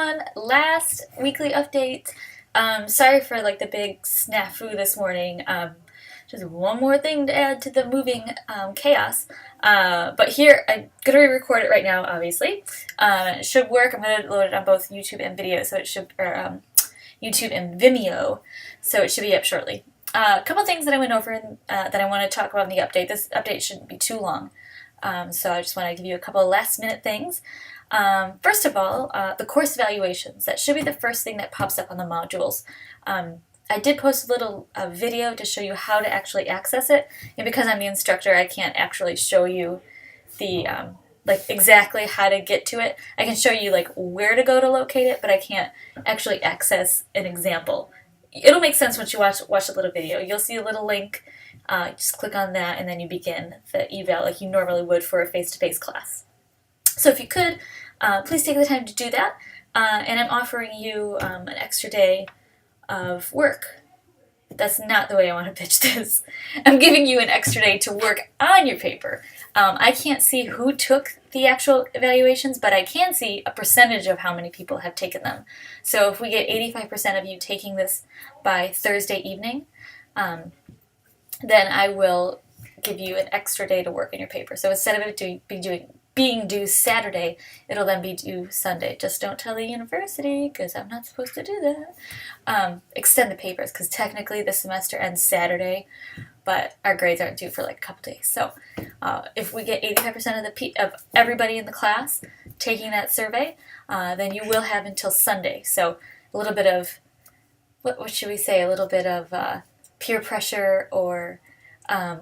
everyone. Last weekly update. Sorry for the big snafu this morning. Just one more thing to add to the moving chaos. But here, I'm going to re-record it right now, obviously. It should work. I'm going to load it on both YouTube and video, so it should, or YouTube and Vimeo, so it should be up shortly. A couple things that I went over that I want to talk about in the update. This update shouldn't be too long, so I just want to give you a couple of last-minute things. First of all, the course evaluations. That should be the first thing that pops up on the modules. I did post a little video to show you how to actually access it, and because I'm the instructor, I can't actually show you the exactly how to get to it. I can show you where to go to locate it, but I can't actually access an example. It'll make sense once you watch a little video. You'll see a little link. Just click on that, and then you begin the eval like you normally would for a face-to-face class. So if you could, please take the time to do that. And I'm offering you an extra day of work. That's not the way I want to pitch this. I'm giving you an extra day to work on your paper. I can't see who took the actual evaluations, but I can see a percentage of how many people have taken them. So if we get 85% of you taking this by Thursday evening, then I will give you an extra day to work on your paper. So instead of it being due Saturday, it'll then be due Sunday. Just don't tell the university, because I'm not supposed to do that. Extend the papers, because technically the semester ends Saturday, but our grades aren't due for a couple days. So if we get 85% of everybody in the class taking that survey, then you will have until Sunday. So a little bit of, what should we say, a little bit of peer pressure, or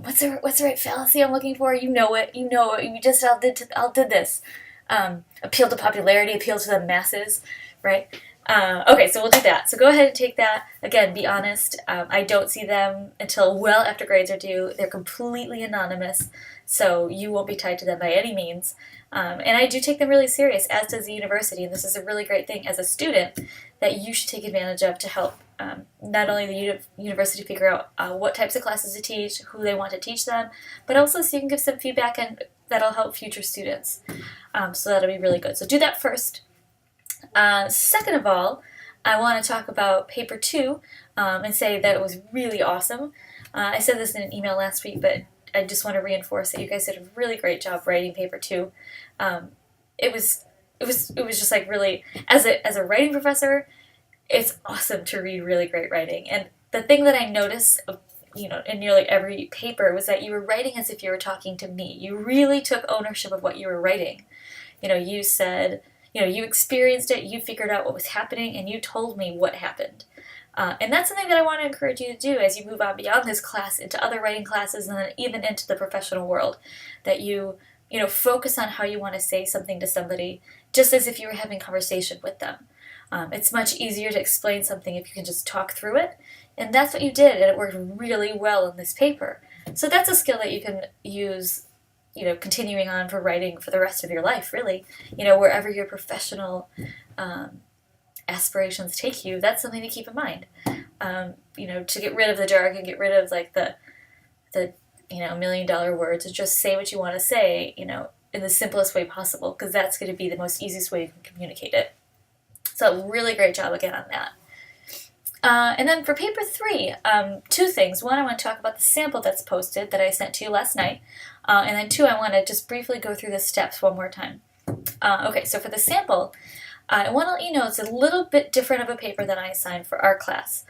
what's the right fallacy I'm looking for? You know it. You just all did this. Appeal to popularity, appeal to the masses, right? Okay, so we'll do that. So go ahead and take that. Again, be honest. I don't see them until well after grades are due. They're completely anonymous, so you won't be tied to them by any means. And I do take them really serious, as does the university, and this is a really great thing as a student that you should take advantage of to help not only the university figure out what types of classes to teach, who they want to teach them, but also so you can give some feedback and that'll help future students. So that'll be really good. So do that first. Second of all, I want to talk about paper 2 and say that it was really awesome. I said this in an email last week, but I just want to reinforce that you guys did a really great job writing paper 2. It was just really, as a writing professor, it's awesome to read really great writing. And the thing that I noticed, in nearly every paper was that you were writing as if you were talking to me. You really took ownership of what you were writing. You said, you experienced it, you figured out what was happening, and you told me what happened. And that's something that I want to encourage you to do as you move on beyond this class into other writing classes and then even into the professional world, that you focus on how you want to say something to somebody, just as if you were having a conversation with them. It's much easier to explain something if you can just talk through it, and that's what you did, and it worked really well in this paper. So that's a skill that you can use, continuing on for writing for the rest of your life, really. Wherever your professional aspirations take you, that's something to keep in mind. To get rid of the jargon, get rid of the $1,000,000 words, and just say what you want to say, in the simplest way possible, because that's going to be the most easiest way you can communicate it. So really great job again on that. And then for paper 3, 2 things. One, I want to talk about the sample that's posted that I sent to you last night. And then 2, I want to just briefly go through the steps one more time. Okay, so for the sample, I want to let you know it's a little bit different of a paper than I assigned for our class.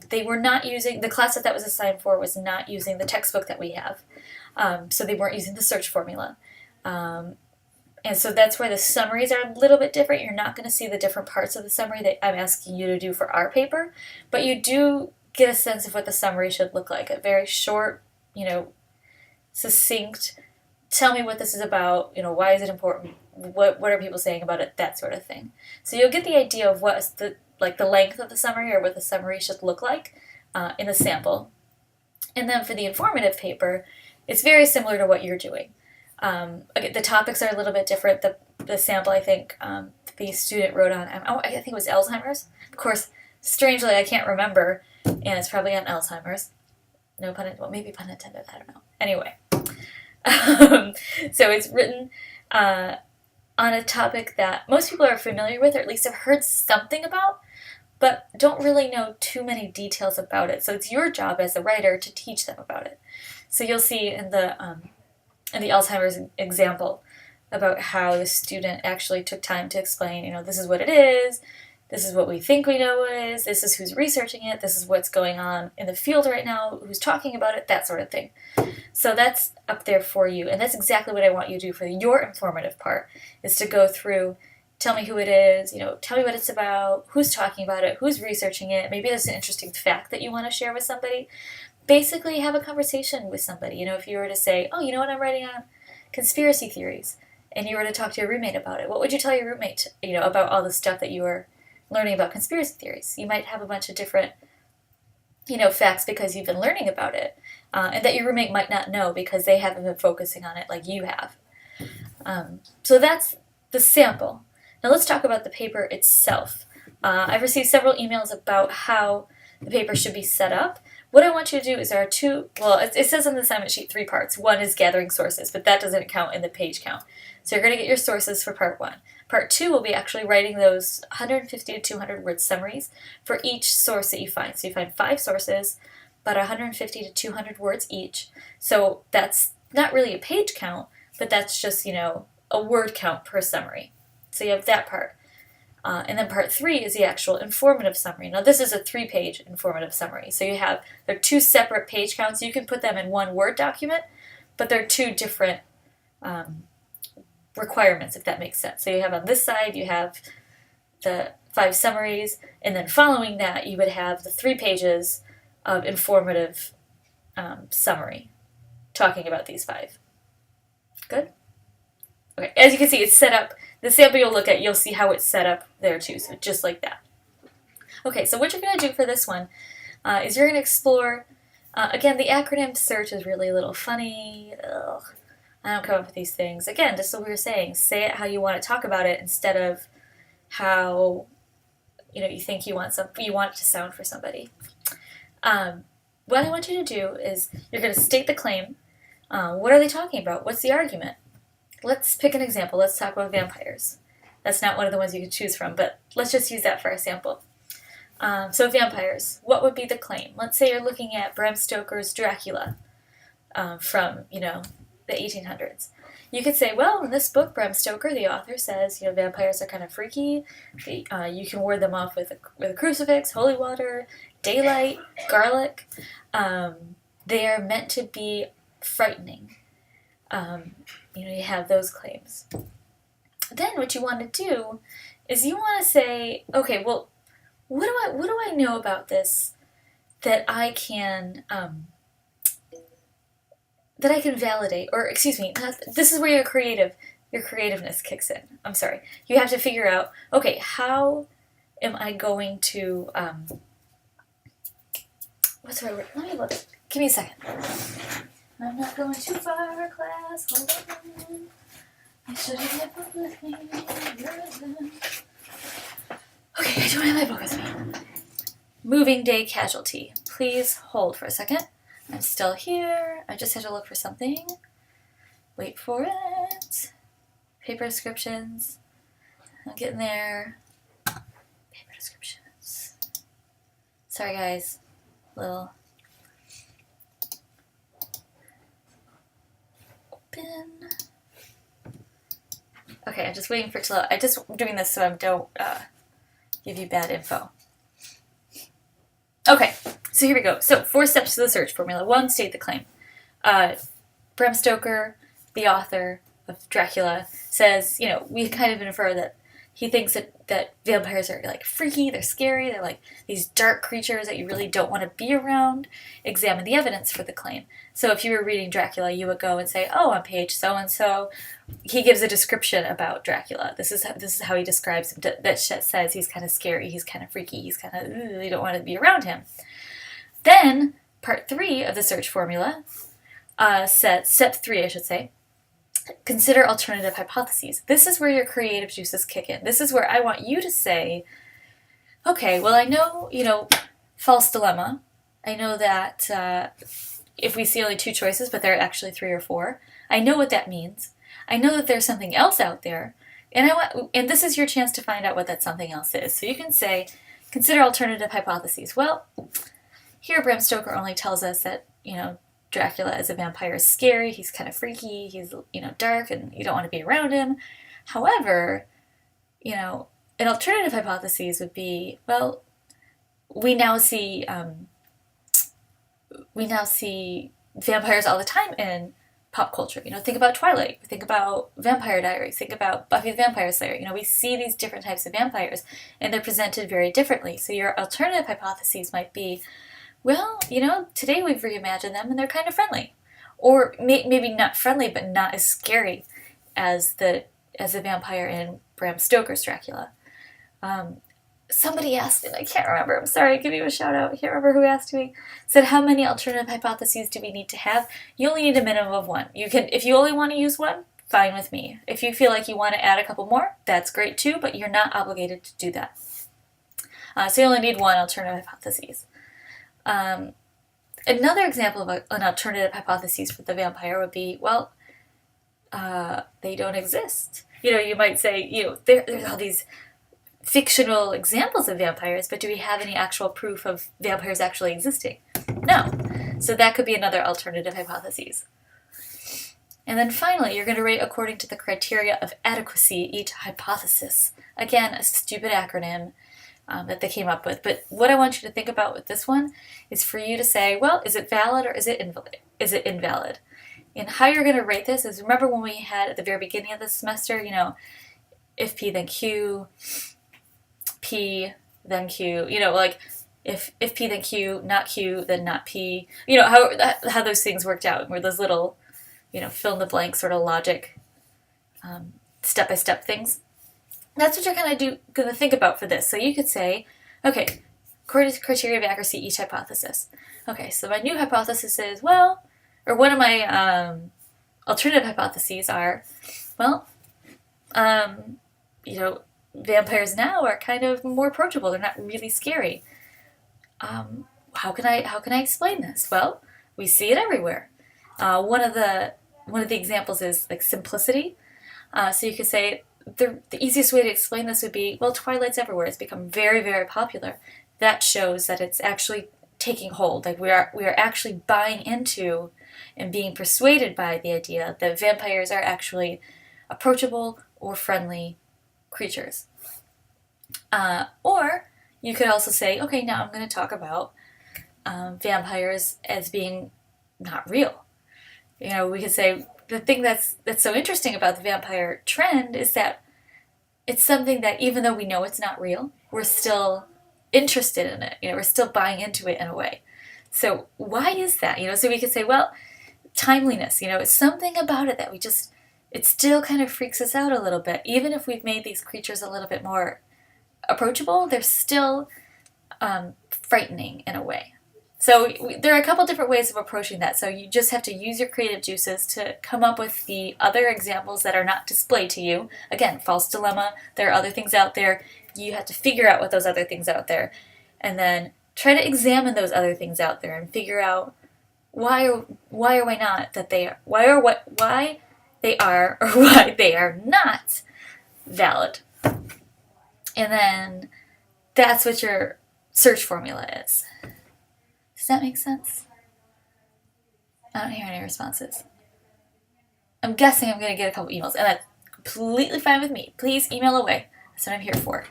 They were not using, the class that was assigned for was not using the textbook that we have. So they weren't using the search formula. And so that's where the summaries are a little bit different. You're not going to see the different parts of the summary that I'm asking you to do for our paper, but you do get a sense of what the summary should look like. A very short, succinct, tell me what this is about, why is it important, what are people saying about it, that sort of thing. So you'll get the idea of what's the length of the summary, or what the summary should look like in the sample. And then for the informative paper, it's very similar to what you're doing. Again, the topics are a little bit different. The sample, I think, the student wrote on, I think it was Alzheimer's. Of course, strangely, I can't remember, and it's probably on Alzheimer's. No pun intended, well, maybe pun intended, I don't know. Anyway, so it's written on a topic that most people are familiar with, or at least have heard something about, but don't really know too many details about it. So it's your job as a writer to teach them about it. So you'll see in the Alzheimer's example about how the student actually took time to explain, this is what it is, this is what we think we know it is, this is who's researching it, this is what's going on in the field right now, who's talking about it, that sort of thing. So that's up there for you, and that's exactly what I want you to do for your informative part, is to go through, tell me who it is, tell me what it's about, who's talking about it, who's researching it, maybe there's an interesting fact that you want to share with somebody. Basically have a conversation with somebody. If you were to say, oh, you know what, I'm writing on conspiracy theories, and you were to talk to your roommate about it, what would you tell your roommate, about all the stuff that you were learning about conspiracy theories? You might have a bunch of different, facts because you've been learning about it, and that your roommate might not know because they haven't been focusing on it like you have. So that's the sample. Now let's talk about the paper itself. I've received several emails about how the paper should be set up. What I want you to do is there are two, it says on the assignment sheet 3 parts. One is gathering sources, but that doesn't count in the page count. So you're going to get your sources for part 1. Part 2 will be actually writing those 150 to 200 word summaries for each source that you find. So you find 5 sources, about 150 to 200 words each. So that's not really a page count, but that's just, a word count per summary. So you have that part. And then part 3 is the actual informative summary. Now this is a 3-page informative summary. So they're 2 separate page counts. You can put them in one Word document, but they're 2 different requirements, if that makes sense. So you have on this side, you have the 5 summaries, and then following that, you would have the 3 pages of informative summary talking about these 5. Good? Okay, as you can see, it's set up. The sample you'll look at, you'll see how it's set up there too, so just like that. Okay, so what you're going to do for this one is you're going to explore, again, the acronym SEARCH is really a little funny. Ugh, I don't come up with these things. Again, just what we were saying, say it how you want to talk about it instead of how you think you want it to sound for somebody. What I want you to do is you're going to state the claim. What are they talking about? What's the argument? Let's pick an example. Let's talk about vampires. That's not one of the ones you could choose from, but let's just use that for our sample. So vampires, what would be the claim? Let's say you're looking at Bram Stoker's Dracula from, the 1800s. You could say, well, in this book, Bram Stoker, the author, says, vampires are kind of freaky. You can ward them off with a crucifix, holy water, daylight, garlic. They are meant to be frightening. You have those claims. Then what you want to do is you want to say, okay, well, what do I know about this that I can validate? Or excuse me, this is where your creativeness kicks in. I'm sorry. You have to figure out, okay, how am I going to what's the right word? Let me look. Give me a second. I'm not going too far, class. Hold on. I should have my book with me. Okay, I don't have my book with me. Moving day casualty. Please hold for a second. I'm still here. I just had to look for something. Wait for it. Paper descriptions. I'm getting there. Paper descriptions. Sorry, guys. Little. Okay, I'm just waiting for it to load. I'm just doing this so I don't give you bad info. Okay, so here we go. So 4 steps to the search formula. 1, state the claim. Bram Stoker, the author of Dracula, says, we kind of infer that he thinks that vampires are like freaky, they're scary, they're like these dark creatures that you really don't want to be around. Examine the evidence for the claim. So if you were reading Dracula, you would go and say, oh, on page so-and-so, he gives a description about Dracula. This is how he describes him. That says he's kind of scary, he's kind of freaky, he's kind of, you don't want to be around him. Then, part 3 of the search formula, step 3, I should say, consider alternative hypotheses. This is where your creative juices kick in. This is where I want you to say, okay, well, I know, false dilemma. I know that if we see only 2 choices, but there are actually 3 or 4, I know what that means. I know that there's something else out there. and this is your chance to find out what that something else is. So you can say, consider alternative hypotheses. Well, here Bram Stoker only tells us that, Dracula as a vampire is scary, he's kind of freaky, he's, dark, and you don't want to be around him. However, an alternative hypothesis would be, well, we now see vampires all the time in pop culture. Think about Twilight, think about Vampire Diaries, think about Buffy the Vampire Slayer. We see these different types of vampires, and they're presented very differently. So your alternative hypotheses might be, well, today we've reimagined them, and they're kind of friendly. Or maybe not friendly, but not as scary as the vampire in Bram Stoker's Dracula. Somebody asked, and I can't remember, I'm sorry, I'll give you a shout out, I can't remember who asked me, said how many alternative hypotheses do we need to have? You only need a minimum of one. If you only want to use one, fine with me. If you feel like you want to add a couple more, that's great too, but you're not obligated to do that. So you only need one alternative hypothesis. Another example of an alternative hypothesis for the vampire would be, well, they don't exist. You might say, there's all these fictional examples of vampires, but do we have any actual proof of vampires actually existing? No. So that could be another alternative hypothesis. And then finally, you're going to rate according to the criteria of adequacy each hypothesis. Again, a stupid acronym that they came up with. But what I want you to think about with this one is for you to say, well, is it valid or is it invalid? And how you're going to rate this is, remember when we had at the very beginning of the semester, if P then Q, P, then Q, like if P then Q, not Q, then not P, how those things worked out, where those little, fill in the blank sort of logic, step-by-step things. That's what you're going to think about for this. So you could say, okay, according to the criteria of accuracy, each hypothesis. Okay, so my new hypothesis is, well, or one of my alternative hypotheses are, well, vampires now are kind of more approachable. They're not really scary. How can I explain this? Well, we see it everywhere. One of the examples is like simplicity. So you could say the easiest way to explain this would be, well, Twilight's everywhere. It's become very, very popular. That shows that it's actually taking hold. Like we are actually buying into and being persuaded by the idea that vampires are actually approachable or friendly creatures. Or you could also say, okay, now I'm going to talk about vampires as being not real. We could say the thing that's so interesting about the vampire trend is that it's something that even though we know it's not real, we're still interested in it. We're still buying into it in a way. So why is that? So we could say, well, timeliness. It's something about it that it still kind of freaks us out a little bit. Even if we've made these creatures a little bit more approachable, they're still frightening in a way. So there are a couple different ways of approaching that. So you just have to use your creative juices to come up with the other examples that are not displayed to you. Again, false dilemma. There are other things out there. You have to figure out what those other things out there. And then try to examine those other things out there and figure out why or why not that they are, why they are or why they are not valid. And then that's what your search formula is. Does that make sense? I don't hear any responses. I'm guessing I'm going to get a couple emails, and that's completely fine with me. Please email away. That's what I'm here for.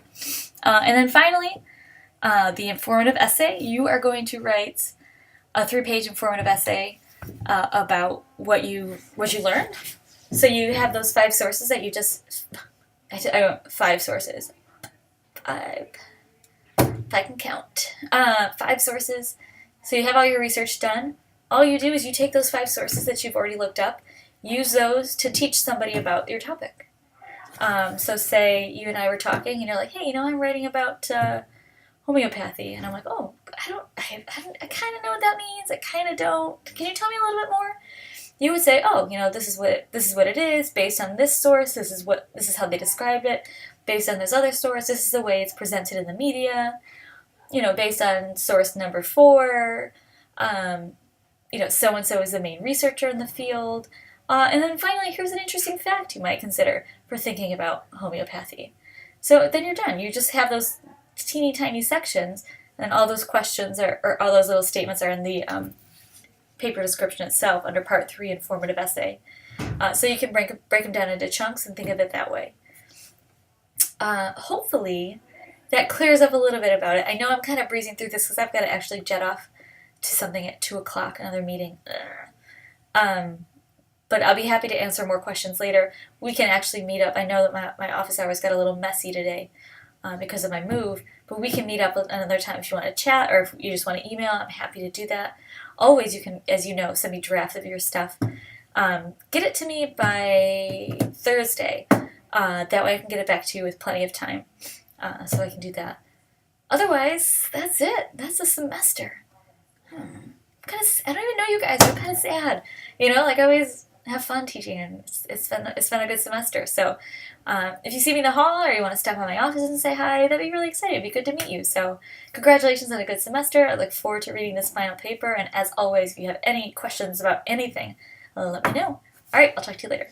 And then finally, the informative essay. You are going to write a 3-page informative essay about what you learned. So you have those 5 sources that you just... I want 5 sources. 5. If I can count. 5 sources. So you have all your research done. All you do is you take those 5 sources that you've already looked up, use those to teach somebody about your topic. So say you and I were talking, and you're like, hey, I'm writing about homeopathy, and I'm like, oh, I kind of know what that means. I kind of don't. Can you tell me a little bit more? You would say, oh, this is what it is based on this source. This is how they described it. Based on this other source, this is the way it's presented in the media. Based on source number 4, so-and-so is the main researcher in the field. And then finally, here's an interesting fact you might consider. for thinking about homeopathy. So then you're done. You just have those teeny tiny sections, and all those questions or all those little statements are in the paper description itself under Part 3, Informative Essay. So you can break them down into chunks and think of it that way. Hopefully that clears up a little bit about it. I know I'm kind of breezing through this because I've got to actually jet off to something at 2 o'clock, another meeting. But I'll be happy to answer more questions later. We can actually meet up. I know that my office hours got a little messy today because of my move, but we can meet up another time if you want to chat or if you just want to email. I'm happy to do that. Always, you can, as you know, send me drafts of your stuff. Get it to me by Thursday. That way I can get it back to you with plenty of time. So I can do that. Otherwise, that's it. That's the semester. I don't even know you guys. I'm kind of sad. I always have fun teaching, and it's been a good semester. So if you see me in the hall or you want to stop by my office and say hi, that'd be really exciting. It'd be good to meet you. So congratulations on a good semester. I look forward to reading this final paper. And as always, if you have any questions about anything, let me know. All right, I'll talk to you later.